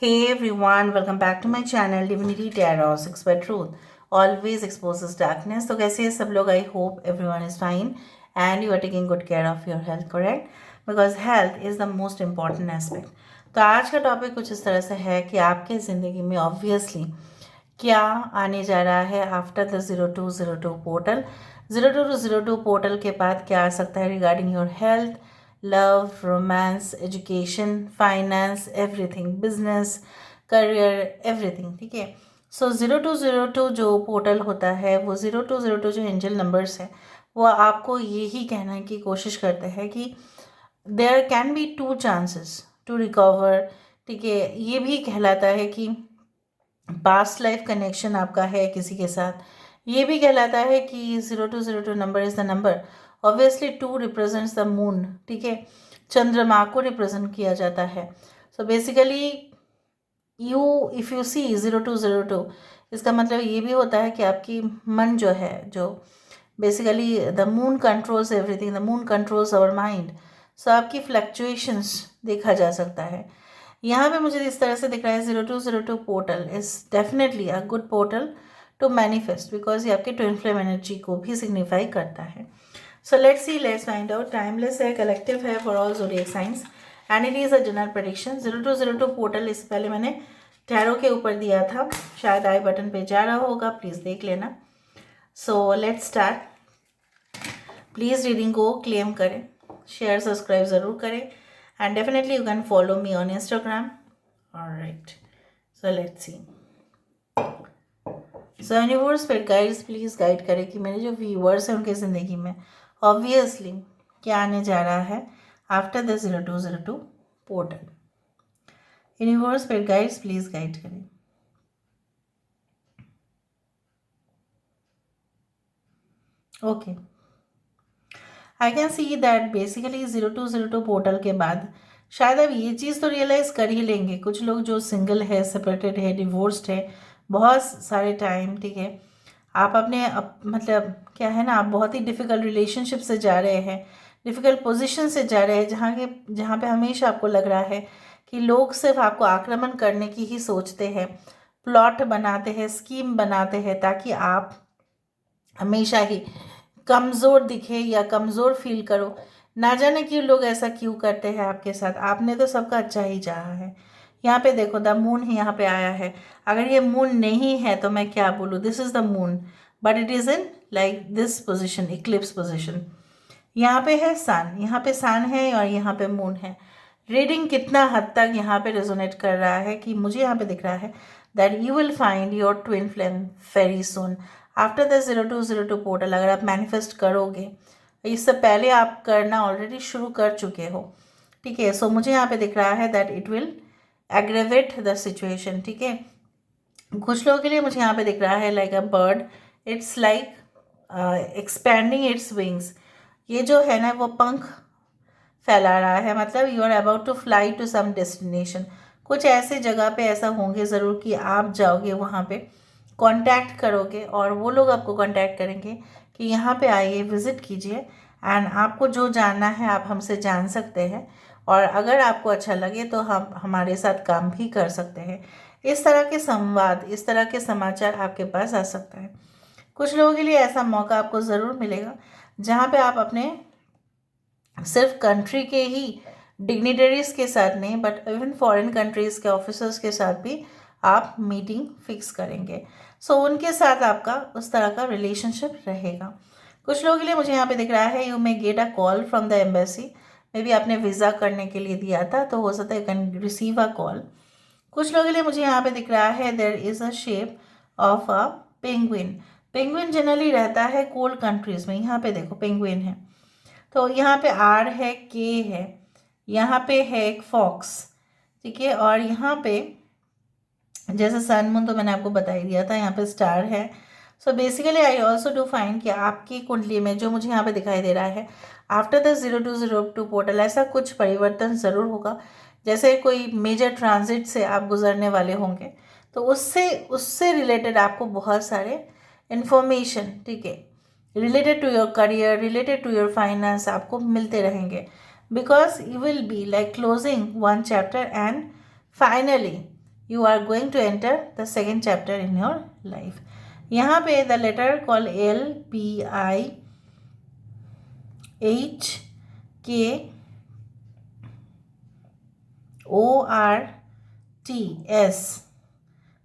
Hey everyone, welcome back to my channel Divinity Tarot 6 by Truth. Always exposes darkness. तो कैसे हैं सब लोग? I hope everyone is fine and you are taking good care of your health, correct? Because health is the most important aspect. तो आज का topic कुछ इस तरह से है कि आपके ज़िंदगी में ऑब्वियसली क्या आने जा रहा है आफ्टर द 0202 पोर्टल। 0202 पोर्टल के बाद क्या आ सकता है regarding your health, love, romance, education, finance, everything, business, career, everything. ठीक है। सो 0202 जो पोर्टल होता है वो 0202 जो एंजल नंबर्स है वो आपको यही कहने की कोशिश करते हैं कि there can be two chances to recover. ठीक है। ये भी कहलाता है कि पास्ट लाइफ कनेक्शन आपका है किसी के साथ। ये भी कहलाता है कि 0202 number is the number. Obviously 2 represents the moon. ठीक है। चंद्रमा को रिप्रेजेंट किया जाता है। So basically if you see 0202 इसका मतलब ये भी होता है कि आपकी मन जो है, जो basically the moon controls everything, the moon controls our mind. So आपकी फ्लक्चुएशंस देखा जा सकता है। यहाँ पे मुझे इस तरह से दिख रहा है 0202 portal is definitely a good portal to manifest, because ये आपके ट्विन फ्लेम एनर्जी को भी सिग्निफाई करता है। So let's see, let's find out. Timeless है, कलेक्टिव है for all zodiac science and it is a general prediction. 0202 portal इससे पहले मैंने टैरो के ऊपर दिया था, शायद आई बटन पे जा रहा होगा, प्लीज़ देख लेना। So let's start. Please reading को क्लेम करें, शेयर सब्सक्राइब ज़रूर करें and definitely you can follow me on Instagram. All right, so let's see. So universe पर गाइड्स प्लीज़ गाइड करें कि मेरे जो व्यूअर्स हैं उनके ज़िंदगी में ऑब्वियसली क्या आने जा रहा है आफ्टर द 0202 पोर्टल। यूनिवर्स पर गाइड्स प्लीज़ गाइड करें। Okay, I can see that basically 0202 portal के बाद शायद अब ये चीज़ तो रियलाइज़ कर ही लेंगे कुछ लोग जो सिंगल है, सेपरेटेड है, डिवोर्स्ड है बहुत सारे टाइम। ठीक है। आप अपने मतलब क्या है ना, आप बहुत ही डिफ़िकल्ट रिलेशनशिप से जा रहे हैं, डिफ़िकल्ट पोजीशन से जा रहे हैं, जहाँ पे हमेशा आपको लग रहा है कि लोग सिर्फ आपको आक्रमण करने की ही सोचते हैं, प्लॉट बनाते हैं, स्कीम बनाते हैं ताकि आप हमेशा ही कमज़ोर दिखे या कमज़ोर फील करो। ना जाने क्यों लोग ऐसा क्यों करते हैं आपके साथ। आपने तो सबका अच्छा ही चाहा है। यहाँ पे देखो द मून ही यहाँ पे आया है। अगर ये मून नहीं है तो मैं क्या बोलूँ, this is the moon but it is in like this position, Eclipse position. यहाँ पे है सन, यहाँ पे सन है और यहाँ पे मून है। रीडिंग कितना हद तक यहाँ पे रेजोनेट कर रहा है कि मुझे यहाँ पे दिख रहा है that you will find your twin flame very soon after the 0202 portal. अगर आप मैनिफेस्ट करोगे, इससे पहले आप करना ऑलरेडी शुरू कर चुके हो। ठीक है। सो मुझे यहाँ पे दिख रहा है that it will aggravate the situation. ठीक है। कुछ लोगों के लिए मुझे यहाँ पे दिख रहा है like a bird, it's like expanding its wings. ये जो है ना वो पंख फैला रहा है, मतलब you are about to fly to some destination. कुछ ऐसे जगह पे ऐसा होंगे ज़रूर कि आप जाओगे वहाँ पे, कांटेक्ट करोगे और वो लोग आपको कांटेक्ट करेंगे कि यहाँ पे आइए, विज़िट कीजिए एंड आपको जो जानना है आप हमसे जान सकते हैं और अगर आपको अच्छा लगे तो हम हमारे साथ काम भी कर सकते हैं। इस तरह के संवाद, इस तरह के समाचार आपके पास आ सकता है। कुछ लोगों के लिए ऐसा मौका आपको ज़रूर मिलेगा जहाँ पे आप अपने सिर्फ कंट्री के ही डिग्निटरीज के साथ नहीं बट इवन फॉरेन कंट्रीज़ के ऑफिसर्स के साथ भी आप मीटिंग फिक्स करेंगे। सो उनके साथ आपका उस तरह का रिलेशनशिप रहेगा। कुछ लोगों के लिए मुझे यहाँ पे दिख रहा है you may get a call from the embassy. May be आपने वीज़ा करने के लिए दिया था तो हो सकता है you can receive a call. कुछ लोगों के लिए मुझे यहाँ पे दिख रहा है there is a shape of a penguin. Penguin generally रहता है कोल्ड कंट्रीज़ में। यहाँ पे देखो पेंगुइन है, तो यहाँ पे आर है, के है, यहाँ पे है एक फॉक्स। ठीक है। और यहाँ पे जैसे सन मून तो मैंने आपको बता ही दिया था, यहाँ पे स्टार है। So basically I also do find कि आपकी कुंडली में जो मुझे यहाँ पे दिखाई दे रहा है आफ्टर द 0202 पोर्टल ऐसा कुछ परिवर्तन ज़रूर होगा। जैसे कोई मेजर ट्रांजिट से आप गुजरने वाले होंगे तो उससे उससे रिलेटेड आपको बहुत सारे इन्फॉर्मेशन, ठीक है, related to your career, related to your finance आपको मिलते रहेंगे। Because you will be like closing one chapter and finally you are going to enter the second chapter in your life. यहाँ पे the letter called LPIHKORTS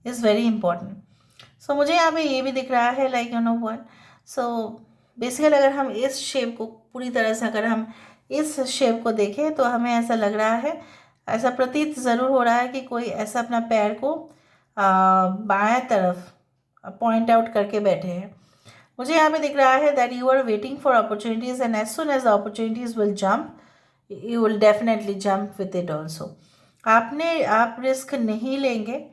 is very important. So मुझे यहाँ पे ये भी दिख रहा है like you know what. So basically अगर हम इस शेप को पूरी तरह से अगर हम इस शेप को देखें तो हमें ऐसा लग रहा है, ऐसा प्रतीत ज़रूर हो रहा है कि कोई ऐसा अपना पैर को बाएं तरफ पॉइंट आउट करके बैठे हैं. मुझे यहाँ पे दिख रहा है that you are waiting for opportunities and as soon as the opportunities will jump you will definitely jump with it also. आप रिस्क नहीं लेंगे.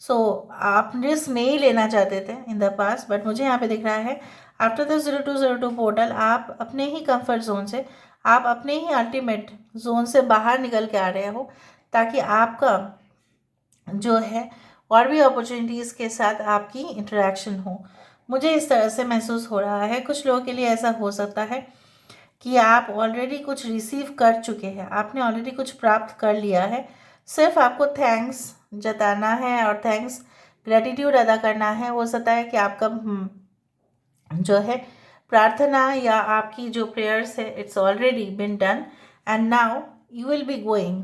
आप रिस्क नहीं लेना चाहते थे इन द पास्ट, बट मुझे यहाँ पे दिख रहा है आफ्टर द 0202 पोर्टल आप अपने ही कंफर्ट जोन से, आप अपने ही अल्टीमेट जोन से बाहर निकल के आ रहे हो, ताकि आपका जो है और भी अपॉर्चुनिटीज़ के साथ आपकी इंटरेक्शन हो. मुझे इस तरह से महसूस हो रहा है. कुछ लोगों के लिए ऐसा हो सकता है कि आप ऑलरेडी कुछ रिसीव कर चुके हैं, आपने ऑलरेडी कुछ प्राप्त कर लिया है, सिर्फ आपको थैंक्स जताना है और थैंक्स ग्रेटिट्यूड अदा करना है. हो सकता है कि आपका जो है प्रार्थना या आपकी जो प्रेयर्स है it's already been done and now you will be going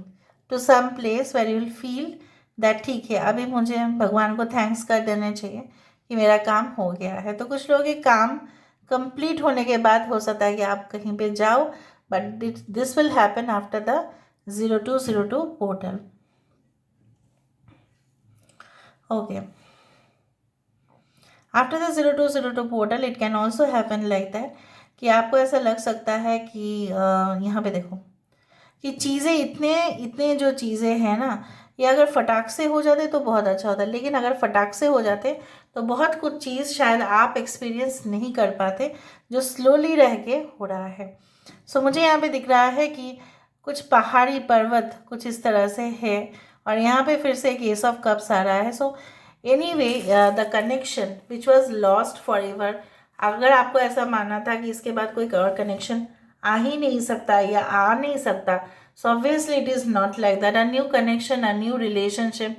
to some place where you will feel that ठीक है अभी मुझे भगवान को थैंक्स कर देने चाहिए कि मेरा काम हो गया है. तो कुछ लोग ये काम कंप्लीट होने के बाद हो सकता है कि आप कहीं पे जाओ, but this will happen after the 0202 portal. Okay, after the 0202 portal it can also happen like that कि आपको ऐसा लग सकता है कि यहाँ पे देखो कि चीज़ें इतने जो चीज़ें हैं ना, ये अगर फटाक से हो जाते तो बहुत अच्छा होता, लेकिन अगर फटाक से हो जाते तो बहुत कुछ चीज़ शायद आप एक्सपीरियंस नहीं कर पाते जो स्लोली रह के हो रहा है. सो मुझे यहाँ पे दिख रहा है कि कुछ पहाड़ी पर्वत कुछ इस तरह से है और यहाँ पे फिर से एक एस ऑफ कप्स आ रहा है. So anyway the connection which was lost for ever, अगर आपको ऐसा मानना था कि इसके बाद कोई और कनेक्शन आ ही नहीं सकता या आ नहीं सकता, so obviously it is not like that. A new connection, a new relationship,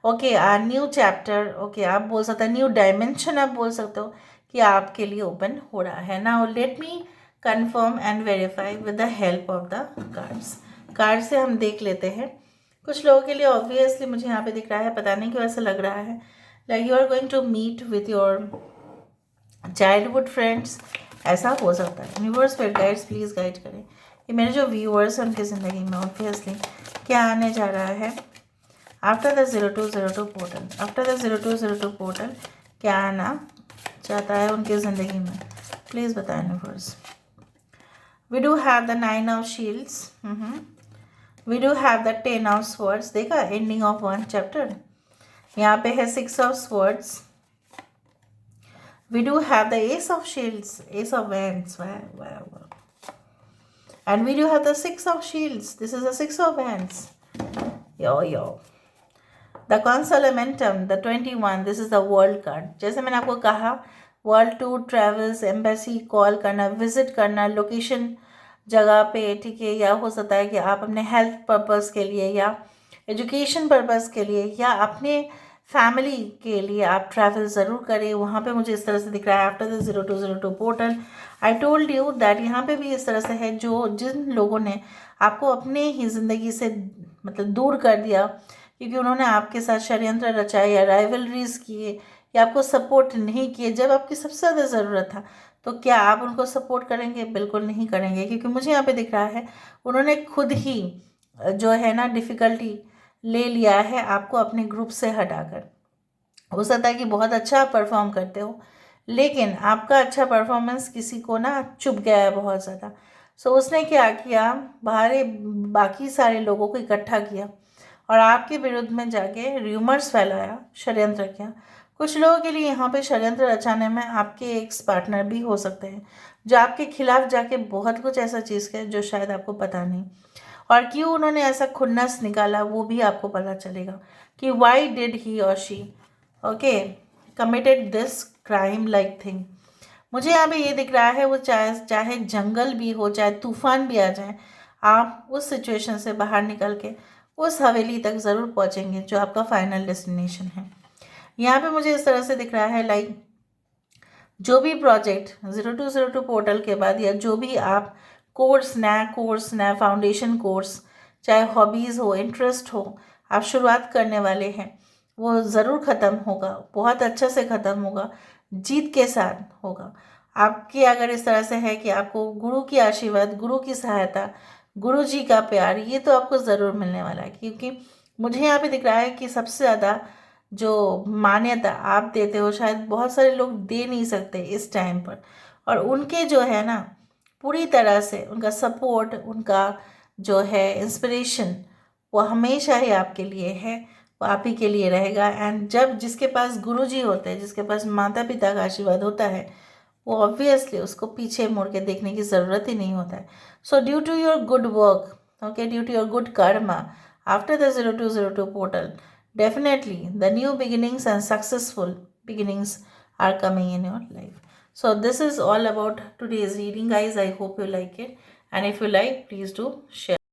okay, a new chapter, okay, आप बोल सकते हैं न्यू डायमेंशन, आप बोल सकते हो कि आपके लिए ओपन हो रहा है. Now let me confirm and verify with the help of the cards. Card से हम देख लेते हैं. कुछ लोगों के लिए ऑब्वियसली मुझे यहाँ पे दिख रहा है, पता नहीं क्यों ऐसा लग रहा है like you are going to meet with your childhood friends. ऐसा हो सकता है. यूनिवर्स फिर गाइड्स प्लीज़ गाइड करें कि मेरे जो व्यूअर्स हैं उनकी ज़िंदगी में ऑब्वियसली क्या आने जा रहा है after the 0202 portal. After the 0202 portal क्या आना चाहता है उनकी ज़िंदगी में, प्लीज़ बताएं universe. We do have the 9 of shields, we do have the 10 of swords. देखा, एंडिंग ऑफ वन चैप्टर. यहाँ पे है 6 of swords. We do have the Ace of Shields, Ace of Wands, wow. And we do have the 6 of Shields. This is the 6 of Wands. Yo. The Consolamentum, the 21. This is the World card. जैसे मैंने आपको कहा, world tour, travels, embassy, call करना, visit करना, location जगह पे, ठीक है, या हो सकता है कि आप अपने हेल्थ पर्पस के लिए या एजुकेशन पर्पस के लिए या अपने फैमिली के लिए आप ट्रैवल ज़रूर करें. वहाँ पे मुझे इस तरह से दिख रहा है after the 0202 portal. I told you that यहाँ पे भी इस तरह से है जिन लोगों ने आपको अपने ही ज़िंदगी से मतलब दूर कर दिया क्योंकि उन्होंने आपके साथ षड्यंत्र रचाए या राइवलरीज किए या आपको सपोर्ट नहीं किए जब आपकी सबसे ज़्यादा ज़रूरत था, तो क्या आप उनको सपोर्ट करेंगे? बिल्कुल नहीं करेंगे, क्योंकि मुझे यहाँ पे दिख रहा है उन्होंने खुद ही जो है ना डिफ़िकल्टी ले लिया है आपको अपने ग्रुप से हटाकर. हो सकता है कि बहुत अच्छा परफॉर्म करते हो, लेकिन आपका अच्छा परफॉर्मेंस किसी को ना चुभ गया है बहुत ज़्यादा. सो उसने क्या किया, बाकी सारे लोगों को इकट्ठा किया और आपके विरुद्ध में जाके र्यूमर्स फैलाया, षड्यंत्र किया. कुछ लोगों के लिए यहाँ पे षड्यंत्र रचाने में आपके एक्स पार्टनर भी हो सकते हैं जो आपके खिलाफ जाके बहुत कुछ ऐसा चीज़ किया जो शायद आपको पता नहीं, और क्यों उन्होंने ऐसा खुन्नस निकाला वो भी आपको पता चलेगा कि वाई डिड ही और she okay committed this crime like thing. मुझे यहाँ पे ये दिख रहा है वो चाहे जंगल भी हो, चाहे तूफान भी आ जाए, आप उस सिचुएशन से बाहर निकल के उस हवेली तक ज़रूर पहुँचेंगे जो आपका फाइनल डेस्टिनेशन है। यहाँ पे मुझे इस तरह से दिख रहा है, लाइक जो भी प्रोजेक्ट 0202 पोर्टल के बाद, या जो भी आप कोर्स, नया फाउंडेशन कोर्स, चाहे हॉबीज़ हो, इंटरेस्ट हो, आप शुरुआत करने वाले हैं, वो ज़रूर ख़त्म होगा, बहुत अच्छे से ख़त्म होगा, जीत के साथ होगा। आपकी अगर इस तरह से है कि आपको गुरु की आशीर्वाद, गुरु की सहायता, गुरु जी का प्यार, ये तो आपको ज़रूर मिलने वाला है, क्योंकि मुझे यहाँ पे दिख रहा है कि सबसे ज़्यादा जो मान्यता आप देते हो शायद बहुत सारे लोग दे नहीं सकते इस टाइम पर, और उनके जो है ना, पूरी तरह से उनका सपोर्ट, उनका जो है इंस्पिरेशन, वो हमेशा ही आपके लिए है, वो आप ही के लिए रहेगा। एंड जब जिसके पास गुरु जी होते हैं, जिसके पास माता पिता का आशीर्वाद होता है, वो ऑब्वियसली उसको पीछे मुड़ के देखने की ज़रूरत ही नहीं होता है। So due to your good work, okay, due to your good karma, after the 0202 portal, definitely the new beginnings and successful beginnings are coming in your life. So this is all about today's reading, guys. I hope you like it, and if you like, please do share.